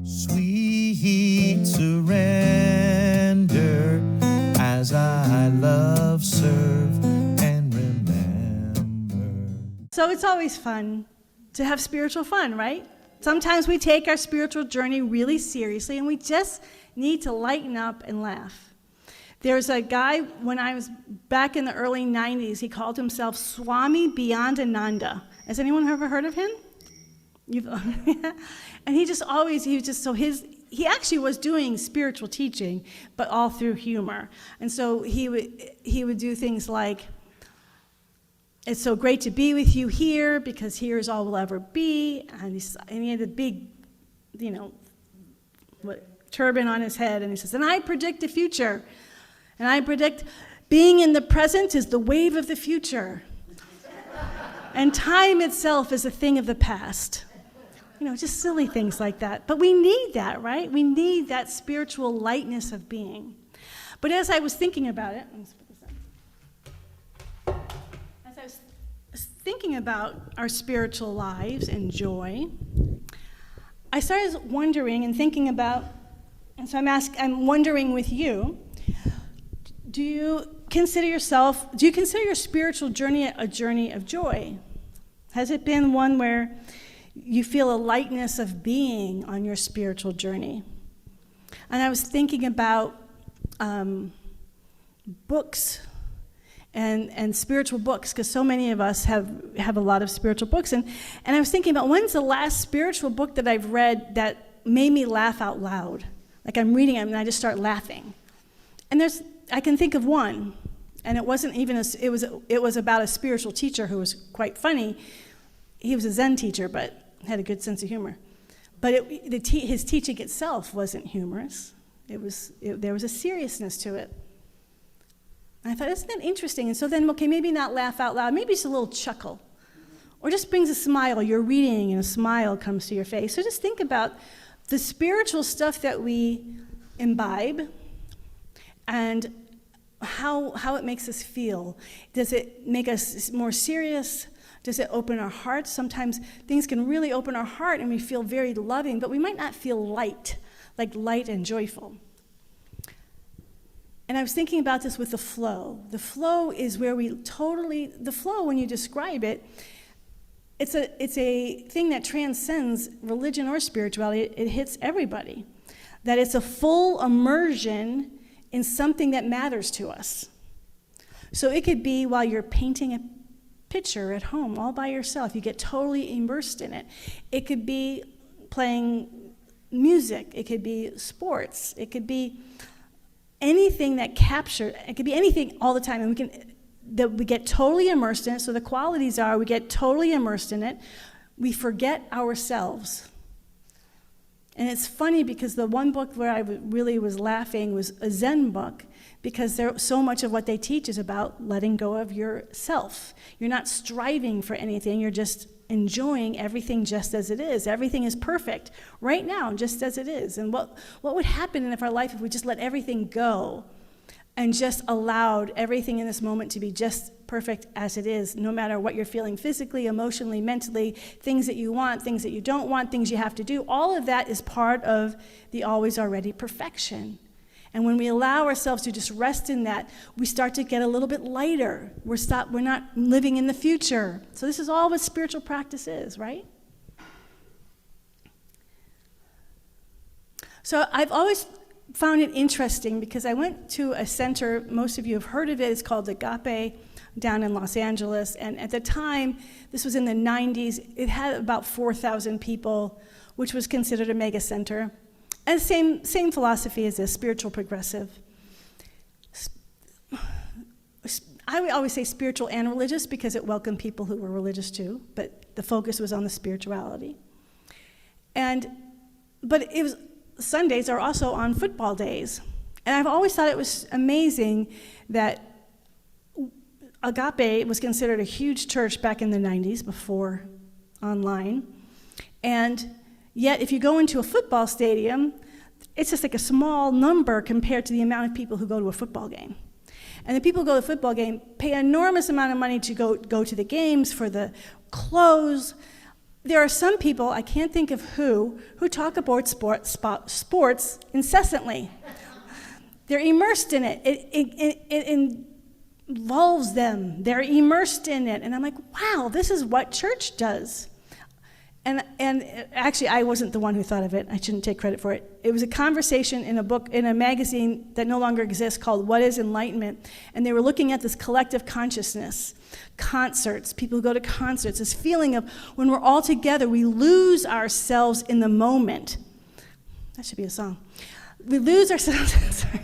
Sweet surrender as I love, serve, and remember. So it's always fun to have spiritual fun, right? Sometimes we take our spiritual journey really seriously and we just need to lighten up and laugh. There's a guy, when I was back in the early 90s, he called himself Swami Beyondananda. Has anyone ever heard of him? And he actually was doing spiritual teaching, but all through humor. And so he would do things like, it's so great to be with you here, because here is all we'll ever be. And he had a big, turban on his head, and he says, and I predict the future. And I predict being in the present is the wave of the future. And time itself is a thing of the past. Just silly things like that. But we need that, right? We need that spiritual lightness of being. But as I was thinking about it, let's put this up. As I was thinking about our spiritual lives and joy, I started wondering and thinking about, and so I'm wondering with you, do you consider your spiritual journey a journey of joy? Has it been one where you feel a lightness of being on your spiritual journey? And I was thinking about books and spiritual books, because so many of us have a lot of spiritual books. And I was thinking about, when's the last spiritual book that I've read that made me laugh out loud? Like I'm reading it and I just start laughing. And I can think of one, and it wasn't even it was about a spiritual teacher who was quite funny. He was a Zen teacher, but had a good sense of humor. But his teaching itself wasn't humorous. There was a seriousness to it. And I thought, isn't that interesting? And so then, okay, maybe not laugh out loud, maybe just a little chuckle, or just brings a smile. You're reading and a smile comes to your face. So just think about the spiritual stuff that we imbibe and how it makes us feel. Does it make us more serious? Does it open our hearts? Sometimes things can really open our heart and we feel very loving, but we might not feel light and joyful. And I was thinking about this with the flow. The flow is where the flow, when you describe it, it's a thing that transcends religion or spirituality. It hits everybody. That it's a full immersion in something that matters to us. So it could be while you're painting a picture at home all by yourself. You get totally immersed in it. It could be playing music. It could be sports. It could be anything it could be anything all the time. And we get totally immersed in it. So the qualities are, we get totally immersed in it. We forget ourselves. And it's funny because the one book where I really was laughing was a Zen book, because so much of what they teach is about letting go of yourself. You're not striving for anything, you're just enjoying everything just as it is. Everything is perfect right now, just as it is. And what would happen in our life if we just let everything go and just allowed everything in this moment to be just perfect as it is, no matter what you're feeling physically, emotionally, mentally, things that you want, things that you don't want, things you have to do. All of that is part of the always already perfection. And when we allow ourselves to just rest in that, we start to get a little bit lighter. We're not living in the future. So this is all what spiritual practice is, right? So I've always found it interesting because I went to a center, most of you have heard of it, it's called Agape, down in Los Angeles. And at the time, this was in the 90s, it had about 4,000 people, which was considered a mega center. And same philosophy as this, spiritual progressive. I would always say spiritual and religious because it welcomed people who were religious too, but the focus was on the spirituality. But it was, Sundays are also on football days. And I've always thought it was amazing that Agape was considered a huge church back in the 90s before online. And yet, if you go into a football stadium, it's just like a small number compared to the amount of people who go to a football game. And the people who go to a football game pay an enormous amount of money to go to the games, for the clothes, there are some people, I can't think of who talk about sports incessantly. They're immersed in it. It involves them. They're immersed in it. And I'm like, wow, this is what church does. And actually, I wasn't the one who thought of it. I shouldn't take credit for it. It was a conversation in a book, in a magazine that no longer exists called What is Enlightenment? And they were looking at this collective consciousness, concerts, people who go to concerts, this feeling of when we're all together, we lose ourselves in the moment. That should be a song. We lose ourselves, sorry.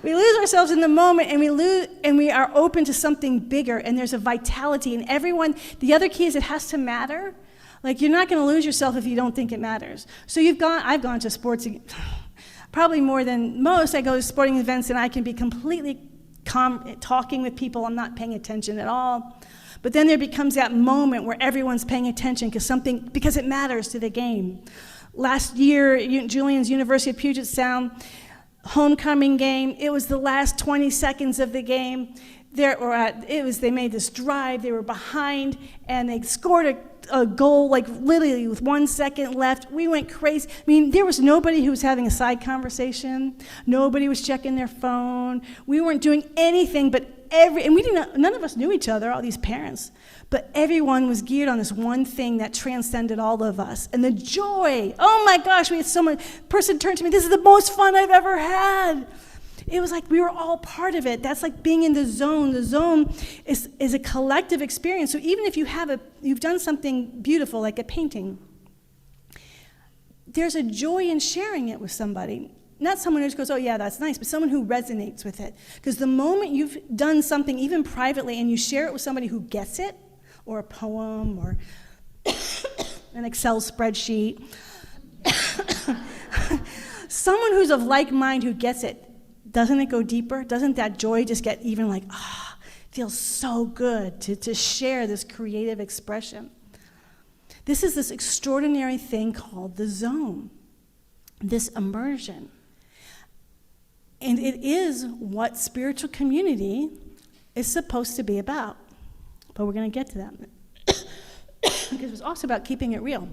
We lose ourselves in the moment, and we are open to something bigger, and there's a vitality in everyone. The other key is it has to matter. Like, you're not going to lose yourself if you don't think it matters. So I've gone to sports, probably more than most. I go to sporting events, and I can be completely calm, talking with people. I'm not paying attention at all. But then there becomes that moment where everyone's paying attention because it matters to the game. Last year, Julian's University of Puget Sound homecoming game, it was the last 20 seconds of the game. They made this drive, they were behind, and they scored a goal, like literally with 1 second left. We went crazy. I mean, there was nobody who was having a side conversation. Nobody was checking their phone. We weren't doing anything but none of us knew each other, all these parents, but everyone was geared on this one thing that transcended all of us. And the joy, oh my gosh, we had someone, person turned to me, this is the most fun I've ever had. It was like we were all part of it. That's like being in the zone. The zone is a collective experience. So even if you've done something beautiful, like a painting, there's a joy in sharing it with somebody. Not someone who just goes, oh yeah, that's nice, but someone who resonates with it. Because the moment you've done something, even privately, and you share it with somebody who gets it, or a poem, or an Excel spreadsheet, someone who's of like mind who gets it, doesn't it go deeper? Doesn't that joy just get even like, it feels so good to share this creative expression? This is this extraordinary thing called the zone, this immersion. And it is what spiritual community is supposed to be about. But we're going to get to that. Because it's also about keeping it real.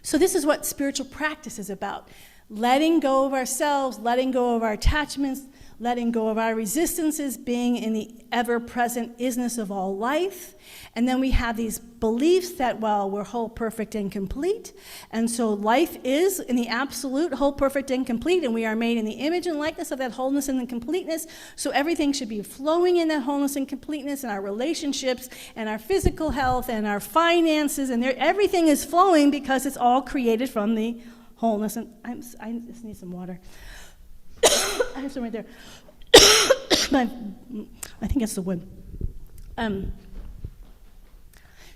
So this is what spiritual practice is about. Letting go of ourselves, letting go of our attachments, letting go of our resistances, being in the ever-present isness of all life. And then we have these beliefs that, well, we're whole, perfect, and complete. And so life is in the absolute whole, perfect, and complete, and we are made in the image and likeness of that wholeness and the completeness. So everything should be flowing in that wholeness and completeness, and our relationships, and our physical health, and our finances, and everything is flowing because it's all created from the wholeness. And I just need some water. I have some right there. I think it's the wood.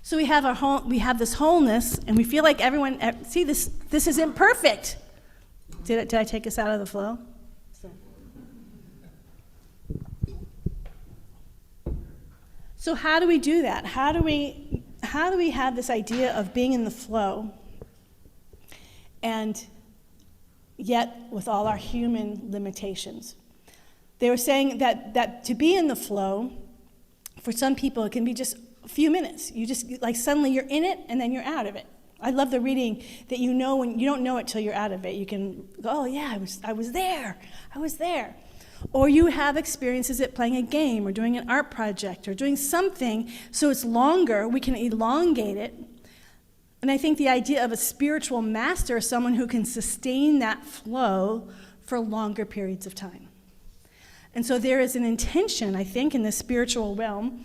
So we have this wholeness, and we feel like everyone. See, this is imperfect. Did I take us out of the flow? So how do we do that? How do we have this idea of being in the flow, and yet with all our human limitations? They were saying that to be in the flow, for some people, it can be just a few minutes. You just, like, suddenly you're in it, and then you're out of it. I love the reading that you know when you don't know it till you're out of it. You can go, oh yeah, I was there. Or you have experiences at playing a game or doing an art project or doing something so it's longer, we can elongate it. And I think the idea of a spiritual master is someone who can sustain that flow for longer periods of time. And so there is an intention, I think, in the spiritual realm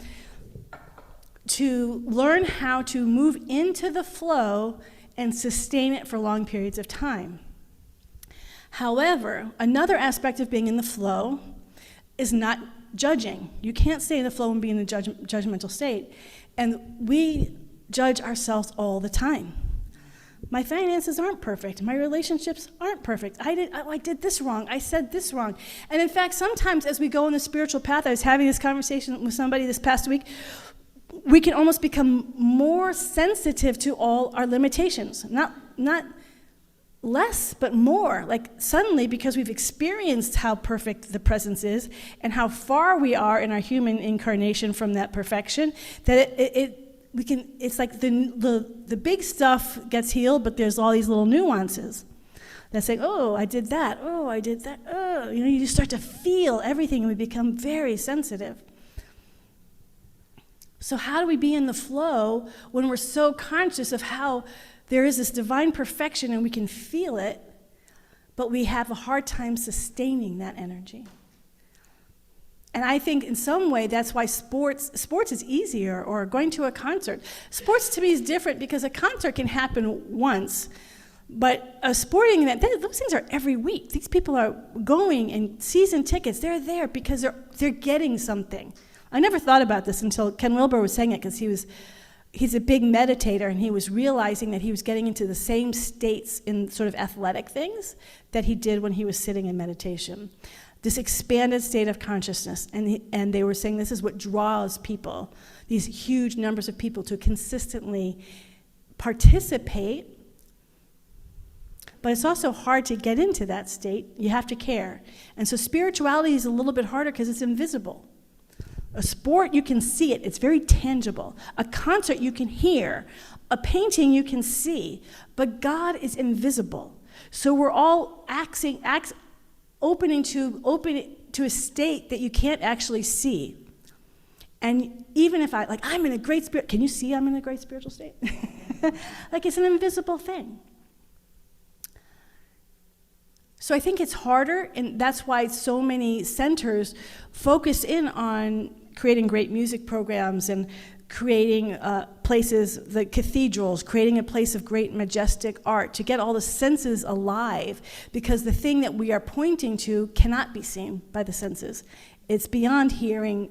to learn how to move into the flow and sustain it for long periods of time. However, another aspect of being in the flow is not judging. You can't stay in the flow and be in a judgmental state. And we judge ourselves all the time. My finances aren't perfect. My relationships aren't perfect. I did this wrong. I said this wrong. And in fact, sometimes as we go on the spiritual path, I was having this conversation with somebody this past week, we can almost become more sensitive to all our limitations. Not less, but more. Like suddenly, because we've experienced how perfect the presence is and how far we are in our human incarnation from that perfection, that it's like the big stuff gets healed, but there's all these little nuances that say, oh, I did that, oh, I did that, oh. You just start to feel everything, and we become very sensitive. So how do we be in the flow when we're so conscious of how there is this divine perfection and we can feel it, but we have a hard time sustaining that energy? And I think in some way that's why sports is easier, or going to a concert. Sports to me is different because a concert can happen once, but a sporting event, those things are every week. These people are going, and season tickets, they're there because they're getting something. I never thought about this until Ken Wilber was saying it, because he's a big meditator, and he was realizing that he was getting into the same states in sort of athletic things that he did when he was sitting in meditation. This expanded state of consciousness, and they were saying this is what draws people, these huge numbers of people, to consistently participate. But it's also hard to get into that state. You have to care. And so spirituality is a little bit harder because it's invisible. A sport, you can see it. It's very tangible. A concert, you can hear. A painting, you can see. But God is invisible. So we're all opening to a state that you can't actually see. And even if I'm in a great spirit, can you see I'm in a great spiritual state? Like, it's an invisible thing. So I think it's harder, and that's why so many centers focus in on creating great music programs and creating places, the cathedrals, creating a place of great majestic art to get all the senses alive, because the thing that we are pointing to cannot be seen by the senses. It's beyond hearing,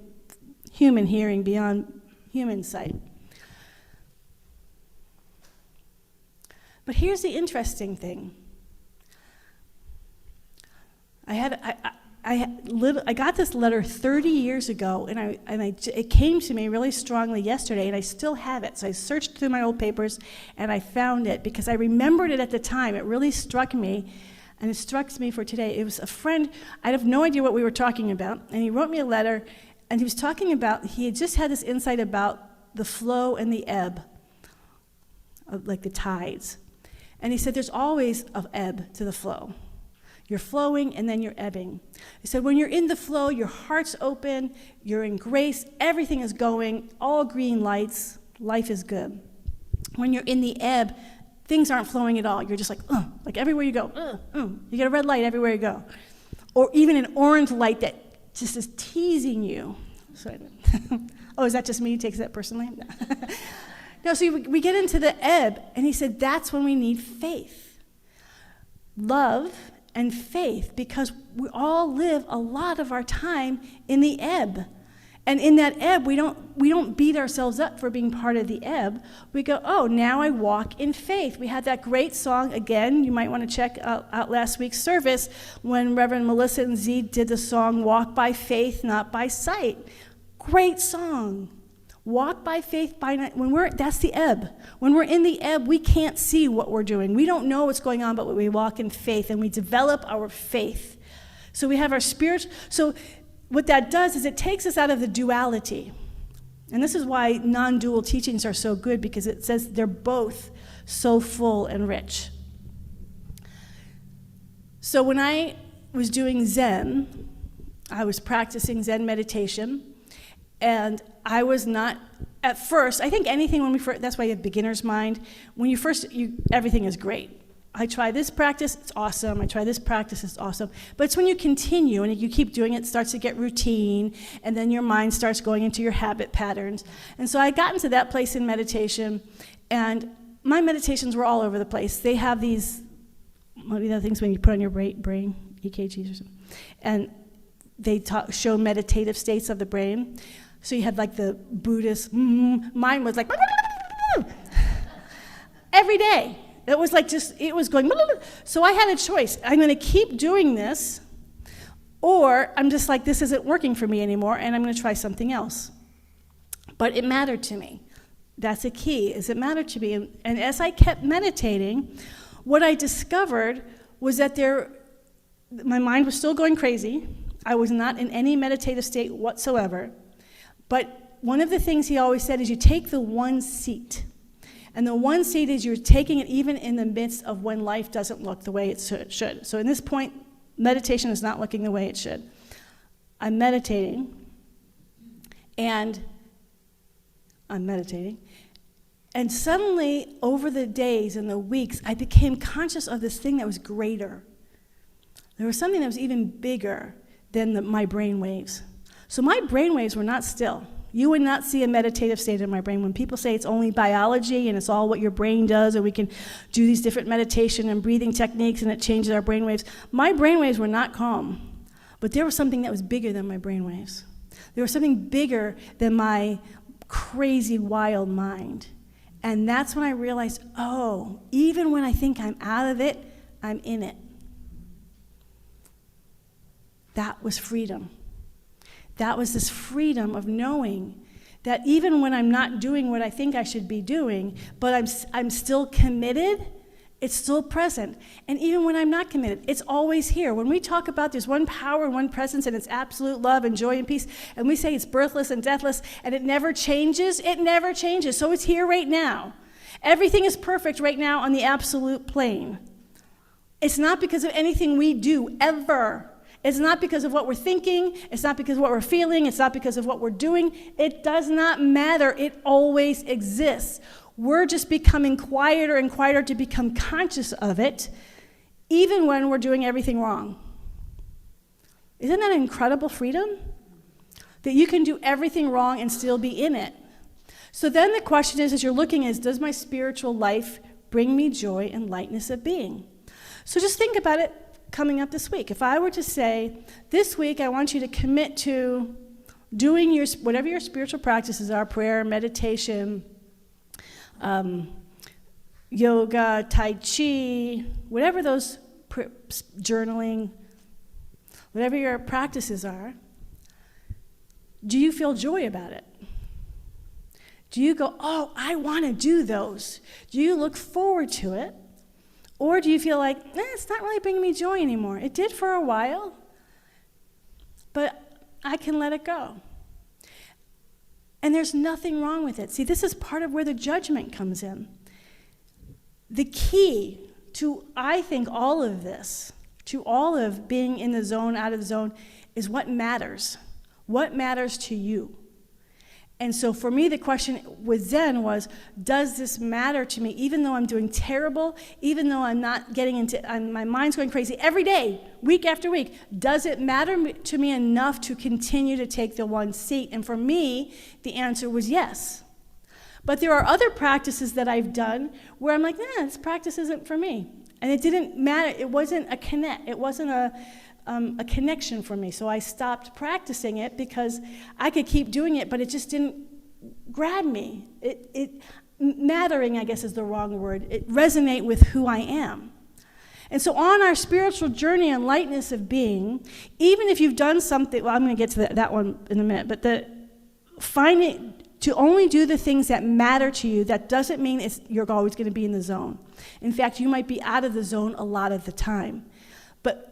beyond human sight. But here's the interesting thing. I got this letter 30 years ago, and it came to me really strongly yesterday, and I still have it. So I searched through my old papers, and I found it because I remembered it at the time. It really struck me, and it struck me for today. It was a friend. I have no idea what we were talking about, and he wrote me a letter, and he was talking about, he had just had this insight about the flow and the ebb, like the tides. And he said there's always an ebb to the flow. You're flowing, and then you're ebbing. He said, when you're in the flow, your heart's open, you're in grace, everything is going, all green lights, life is good. When you're in the ebb, things aren't flowing at all. You're just like everywhere you go, you get a red light everywhere you go. Or even an orange light that just is teasing you. Sorry. Oh, is that just me who takes that personally? No, so we get into the ebb, and he said that's when we need faith. Love and faith, because we all live a lot of our time in the ebb. And in that ebb, we don't beat ourselves up for being part of the ebb. We go, oh, now I walk in faith. We had that great song, again, you might want to check out last week's service, when Reverend Melissa and Z did the song, Walk by Faith, Not by Sight. Great song. Walk by faith, by night. That's the ebb. When we're in the ebb, we can't see what we're doing. We don't know what's going on, but we walk in faith, and we develop our faith. So we have our spirit. So what that does is it takes us out of the duality. And this is why non-dual teachings are so good, because it says they're both so full and rich. So when I was doing Zen, I was practicing Zen meditation, and I was not, at first, I think anything when we first, that's why you have beginner's mind. When everything is great. I try this practice, it's awesome. I try this practice, it's awesome. But it's when you continue and you keep doing it, it starts to get routine, and then your mind starts going into your habit patterns. And so I got into that place in meditation, and my meditations were all over the place. They have these, what are the things when you put on your brain, EKGs or something, and they show meditative states of the brain. So you had like the Buddhist, mine was like, every day. It was like it was going, so I had a choice. I'm going to keep doing this, or I'm just like, this isn't working for me anymore, and I'm going to try something else. But it mattered to me. That's a key, is it mattered to me. And as I kept meditating, what I discovered was that my mind was still going crazy. I was not in any meditative state whatsoever. But one of the things he always said is you take the one seat. And the one seat is you're taking it even in the midst of when life doesn't look the way it should. So in this point, meditation is not looking the way it should. I'm meditating. And suddenly, over the days and the weeks, I became conscious of this thing that was greater. There was something that was even bigger than my brain waves. So my brain waves were not still. You would not see a meditative state in my brain. When people say it's only biology and it's all what your brain does, and we can do these different meditation and breathing techniques and it changes our brain waves, my brain waves were not calm. But there was something that was bigger than my brain waves. There was something bigger than my crazy, wild mind. And that's when I realized, oh, even when I think I'm out of it, I'm in it. That was freedom. That was this freedom of knowing that even when I'm not doing what I think I should be doing, but I'm still committed, it's still present. And even when I'm not committed, it's always here. When we talk about there's one power and one presence and it's absolute love and joy and peace, and we say it's birthless and deathless and it never changes, it never changes. So it's here right now. Everything is perfect right now on the absolute plane. It's not because of anything we do ever. It's not because of what we're thinking. It's not because of what we're feeling. It's not because of what we're doing. It does not matter. It always exists. We're just becoming quieter and quieter to become conscious of it, even when we're doing everything wrong. Isn't that incredible freedom? That you can do everything wrong and still be in it. So then the question is, as you're looking, is does my spiritual life bring me joy and lightness of being? So just think about it coming up this week. If I were to say, this week I want you to commit to doing whatever your spiritual practices are, prayer, meditation, yoga, tai chi, whatever those journaling, whatever your practices are, do you feel joy about it? Do you go, oh, I want to do those? Do you look forward to it? Or do you feel like, it's not really bringing me joy anymore? It did for a while, but I can let it go. And there's nothing wrong with it. See, this is part of where the judgment comes in. The key to, I think, all of this, to all of being in the zone, out of the zone, is what matters. What matters to you? And so for me, the question with Zen was, does this matter to me? Even though I'm doing terrible, even though I'm not getting into, my mind's going crazy every day, week after week, does it matter to me enough to continue to take the one seat? And for me, the answer was yes. But there are other practices that I've done where I'm like, this practice isn't for me. And it didn't matter, it wasn't a connect, it wasn't a connection for me. So I stopped practicing it because I could keep doing it, but it just didn't grab me. Mattering, I guess is the wrong word. It resonate with who I am. And so on our spiritual journey and lightness of being, even if you've done something, well, I'm going to get to that one in a minute, but finding to only do the things that matter to you, that doesn't mean you're always going to be in the zone. In fact, you might be out of the zone a lot of the time. But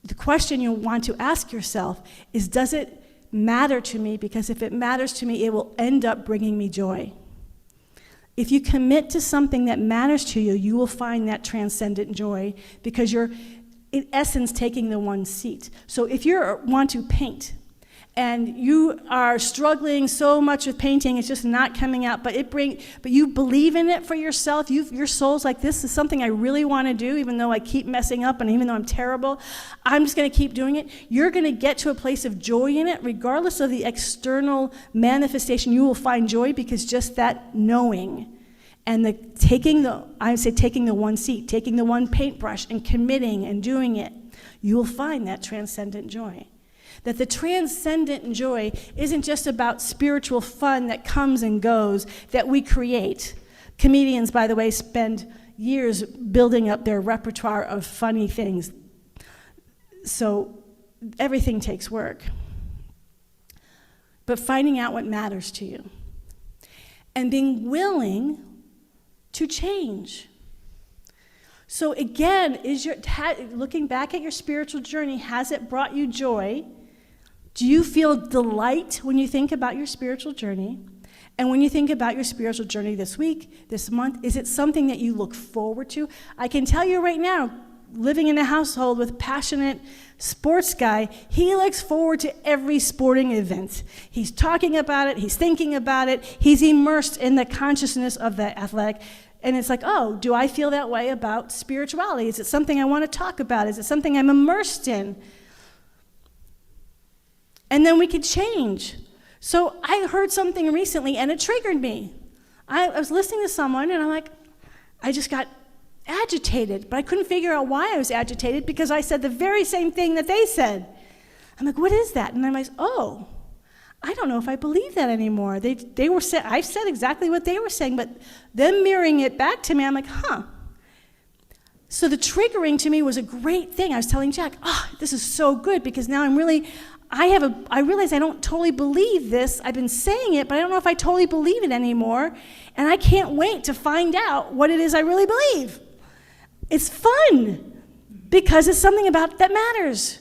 the question you want to ask yourself is, does it matter to me? Because if it matters to me, it will end up bringing me joy. If you commit to something that matters to you, you will find that transcendent joy because you're, in essence, taking the one seat. So if you want to paint and you are struggling so much with painting, it's just not coming out, but you believe in it for yourself, your soul's like, this is something I really want to do, even though I keep messing up and even though I'm terrible, I'm just going to keep doing it. You're going to get to a place of joy in it, regardless of the external manifestation. You will find joy because just that knowing and taking the one seat, taking the one paintbrush and committing and doing it, you will find that transcendent joy. That the transcendent joy isn't just about spiritual fun that comes and goes that we create. Comedians, by the way, spend years building up their repertoire of funny things. So everything takes work. But finding out what matters to you. And being willing to change. So again, looking back at your spiritual journey, has it brought you joy Do you feel delight when you think about your spiritual journey? And when you think about your spiritual journey this week, this month, is it something that you look forward to? I can tell you right now, living in a household with passionate sports guy, he looks forward to every sporting event. He's talking about it, he's thinking about it, he's immersed in the consciousness of the athletic. And it's like, oh, do I feel that way about spirituality? Is it something I want to talk about? Is it something I'm immersed in? And then we could change. So I heard something recently and it triggered me. I was listening to someone and I'm like, I just got agitated, but I couldn't figure out why I was agitated because I said the very same thing that they said. I'm like, what is that? And I'm like, oh, I don't know if I believe that anymore. I've said exactly what they were saying, but them mirroring it back to me, I'm like, huh. So the triggering to me was a great thing. I was telling Jack, this is so good because now I realize I don't totally believe this. I've been saying it, but I don't know if I totally believe it anymore. And I can't wait to find out what it is I really believe. It's fun because it's something about that matters.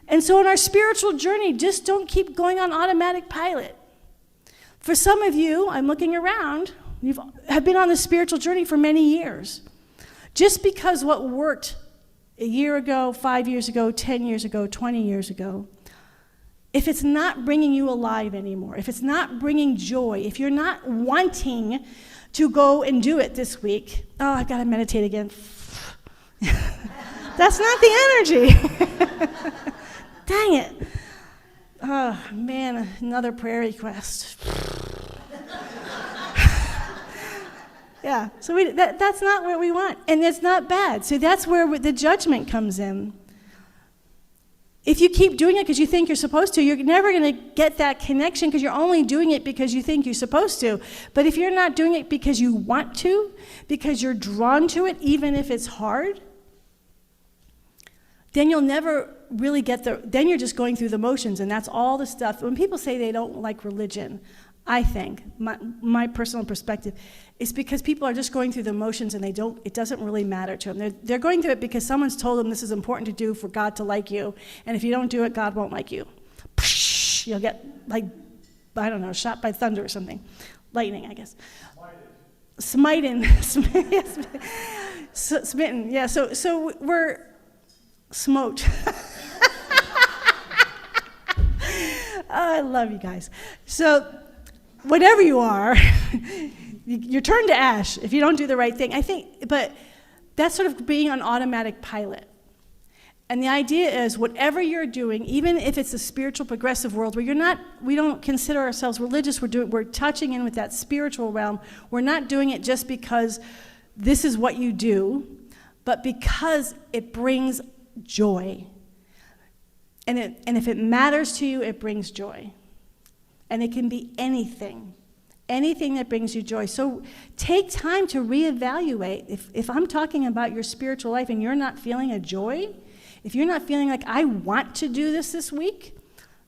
And so in our spiritual journey, just don't keep going on automatic pilot. For some of you, I'm looking around, have been on the spiritual journey for many years. Just because what worked a year ago, 5 years ago, 10 years ago, 20 years ago, if it's not bringing you alive anymore, if it's not bringing joy, if you're not wanting to go and do it this week, I've got to meditate again. That's not the energy. Dang it. Oh, man, another prayer request. Yeah, so that's not what we want, and it's not bad. So that's where the judgment comes in. If you keep doing it because you think you're supposed to, you're never going to get that connection because you're only doing it because you think you're supposed to. But if you're not doing it because you want to, because you're drawn to it, even if it's hard, then you'll never really then you're just going through the motions, and that's all the stuff. When people say they don't like religion, I think, my personal perspective, is because people are just going through the motions and it doesn't really matter to them. They're going through it because someone's told them this is important to do for God to like you, and if you don't do it, God won't like you. You'll get, shot by thunder or something. Lightning, I guess. Smitten. Smitten, yeah, so we're smote. I love you guys. So whatever you are, you're turned to ash if you don't do the right thing. I think, but that's sort of being on automatic pilot. And the idea is whatever you're doing, even if it's a spiritual progressive world where we don't consider ourselves religious, we're touching in with that spiritual realm. We're not doing it just because this is what you do, but because it brings joy. And if it matters to you, it brings joy. And it can be anything that brings you joy. So take time to reevaluate. If I'm talking about your spiritual life and you're not feeling a joy, if you're not feeling like I want to do this week,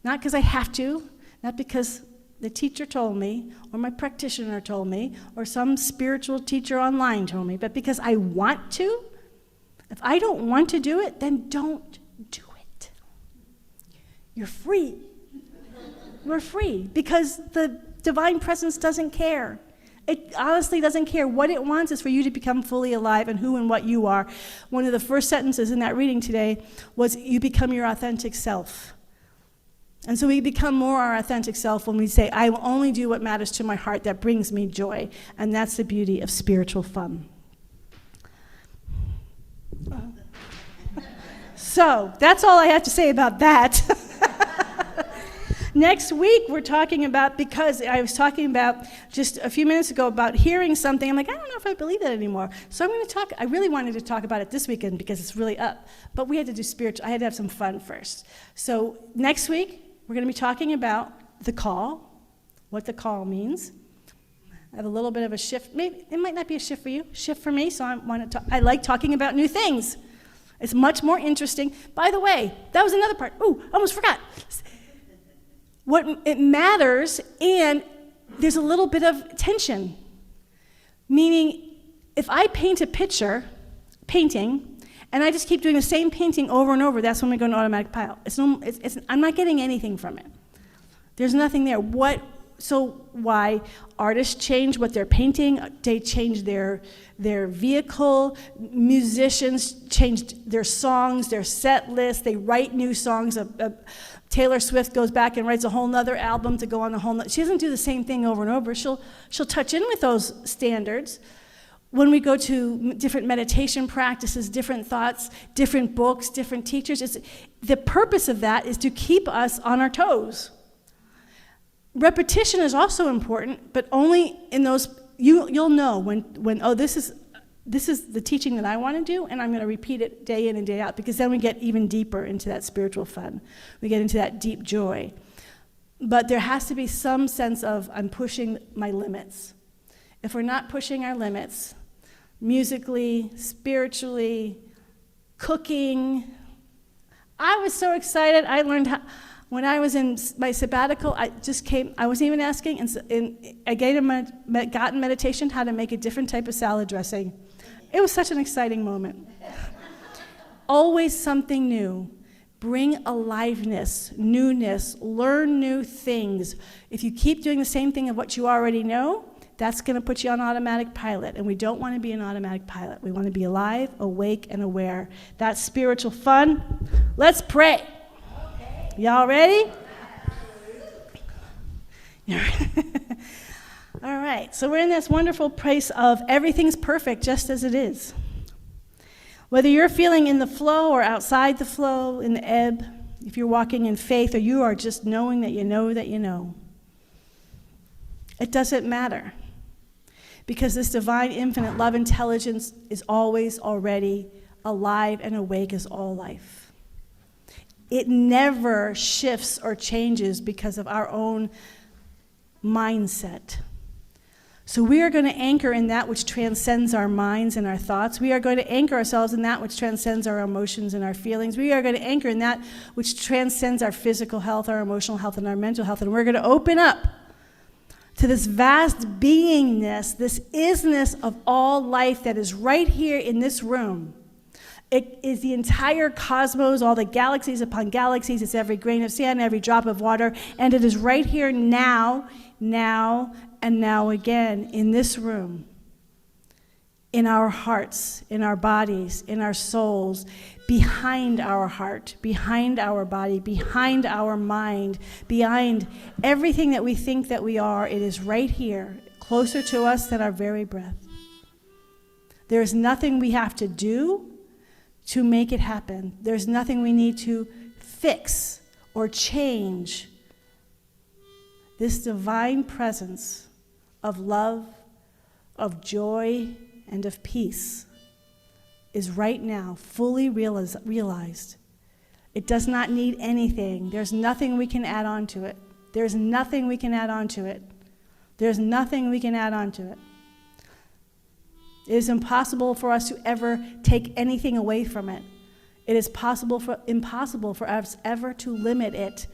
not because I have to, not because the teacher told me, or my practitioner told me, or some spiritual teacher online told me, but because I want to, if I don't want to do it, then don't do it. You're free. We're free because the divine presence doesn't care. It honestly doesn't care. What it wants is for you to become fully alive and who and what you are. One of the first sentences in that reading today was, you become your authentic self. And so we become more our authentic self when we say, I will only do what matters to my heart that brings me joy. And that's the beauty of spiritual fun. So that's all I have to say about that. Next week, we're talking about, because I was talking about just a few minutes ago about hearing something. I'm like, I don't know if I believe that anymore. So I'm going to talk. I really wanted to talk about it this weekend because it's really up. But we had to do spiritual. I had to have some fun first. So next week, we're going to be talking about the call, what the call means. I have a little bit of a shift. Maybe it might not be a shift for you, shift for me. So I like talking about new things. It's much more interesting. By the way, that was another part. Ooh, almost forgot. What it matters, and there's a little bit of tension. Meaning, if I paint a painting, and I just keep doing the same painting over and over, that's when we go into automatic pilot. I'm not getting anything from it. There's nothing there. So why artists change what they're painting, they change their vehicle, musicians change their songs, their set list, they write new songs. Taylor Swift goes back and writes a whole nother album to go on a whole nother. She doesn't do the same thing over and over. She'll touch in with those standards. When we go to different meditation practices, different thoughts, different books, different teachers, the purpose of that is to keep us on our toes. Repetition is also important, but only in those, you'll know when this is the teaching that I want to do, and I'm going to repeat it day in and day out, because then we get even deeper into that spiritual fun. We get into that deep joy. But there has to be some sense of, I'm pushing my limits. If we're not pushing our limits, musically, spiritually, cooking. I was so excited. I learned how, when I was in my sabbatical, I wasn't even asking, and I got in meditation how to make a different type of salad dressing. It was such an exciting moment. Always something new. Bring aliveness, newness, learn new things. If you keep doing the same thing of what you already know, that's going to put you on automatic pilot, and we don't want to be an automatic pilot. We want to be alive, awake, and aware. That's spiritual fun. Let's pray. Okay. Y'all ready? All right, so we're in this wonderful place of everything's perfect just as it is. Whether you're feeling in the flow or outside the flow, in the ebb, if you're walking in faith or you are just knowing that you know that you know, it doesn't matter. Because this divine, infinite love intelligence is always already alive and awake as all life. It never shifts or changes because of our own mindset. So we are going to anchor in that which transcends our minds and our thoughts. We are going to anchor ourselves in that which transcends our emotions and our feelings. We are going to anchor in that which transcends our physical health, our emotional health, and our mental health. And we're going to open up to this vast beingness, this isness of all life that is right here in this room. It is the entire cosmos, all the galaxies upon galaxies. It's every grain of sand, every drop of water, and it is right here now, and now again in this room, in our hearts, in our bodies, in our souls, behind our heart, behind our body, behind our mind, behind everything that we think that we are. It is right here, closer to us than our very breath. There is nothing we have to do to make it happen. There's nothing we need to fix or change. This divine presence of love, of joy, and of peace is right now fully realized. It does not need anything. There's nothing we can add on to it. There's nothing we can add on to it. There's nothing we can add on to it. It is impossible for us to ever take anything away from it. It is impossible for us ever to limit it,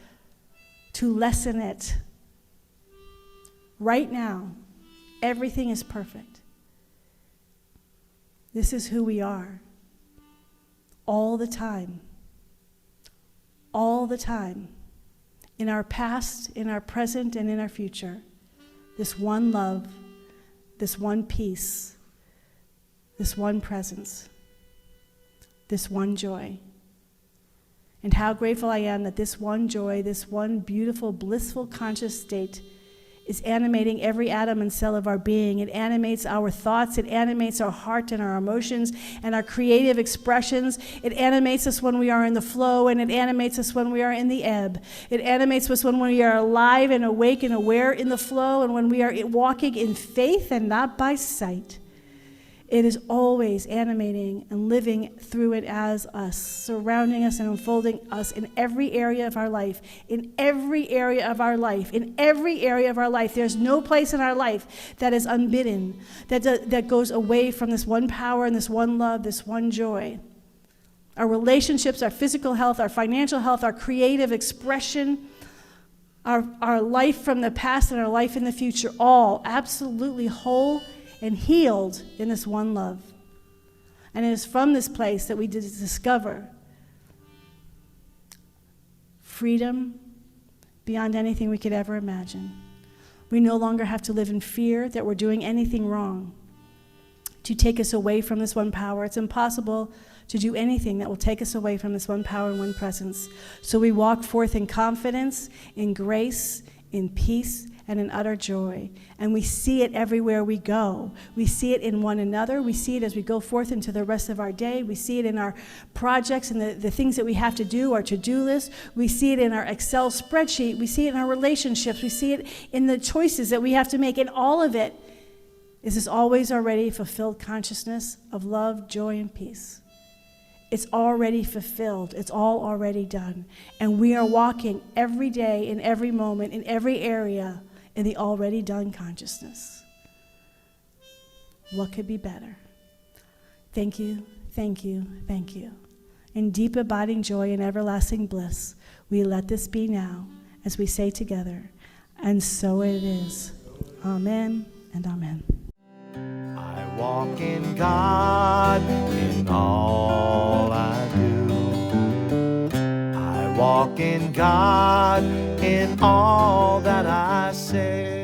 to lessen it. Right now, everything is perfect. This is who we are. All the time. All the time. In our past, in our present, and in our future. This one love, this one peace, this one presence, this one joy. And how grateful I am that this one joy, this one beautiful, blissful, conscious state is animating every atom and cell of our being. It animates our thoughts, it animates our heart and our emotions and our creative expressions. It animates us when we are in the flow, and it animates us when we are in the ebb. It animates us when we are alive and awake and aware in the flow, and when we are walking in faith and not by sight. It is always animating and living through it as us, surrounding us and unfolding us in every area of our life, in every area of our life, in every area of our life. There's no place in our life that is unbidden, that goes away from this one power and this one love, this one joy. Our relationships, our physical health, our financial health, our creative expression, our life from the past and our life in the future, all absolutely whole and healed in this one love. And it is from this place that we discover freedom beyond anything we could ever imagine. We no longer have to live in fear that we're doing anything wrong to take us away from this one power. It's impossible to do anything that will take us away from this one power and one presence. So we walk forth in confidence, in grace, in peace, and in utter joy. And we see it everywhere we go. We see it in one another. We see it as we go forth into the rest of our day. We see it in our projects and the things that we have to do, our to-do list. We see it in our Excel spreadsheet. We see it in our relationships. We see it in the choices that we have to make. And all of it is this always already fulfilled consciousness of love, joy, and peace. It's already fulfilled. It's all already done. And we are walking every day, in every moment, in every area, in the already done consciousness. What could be better? Thank you, thank you, thank you. In deep abiding joy and everlasting bliss, we let this be now, as we say together, and so it is. Amen and amen. I walk in God in all I do. I walk in God in all that I say.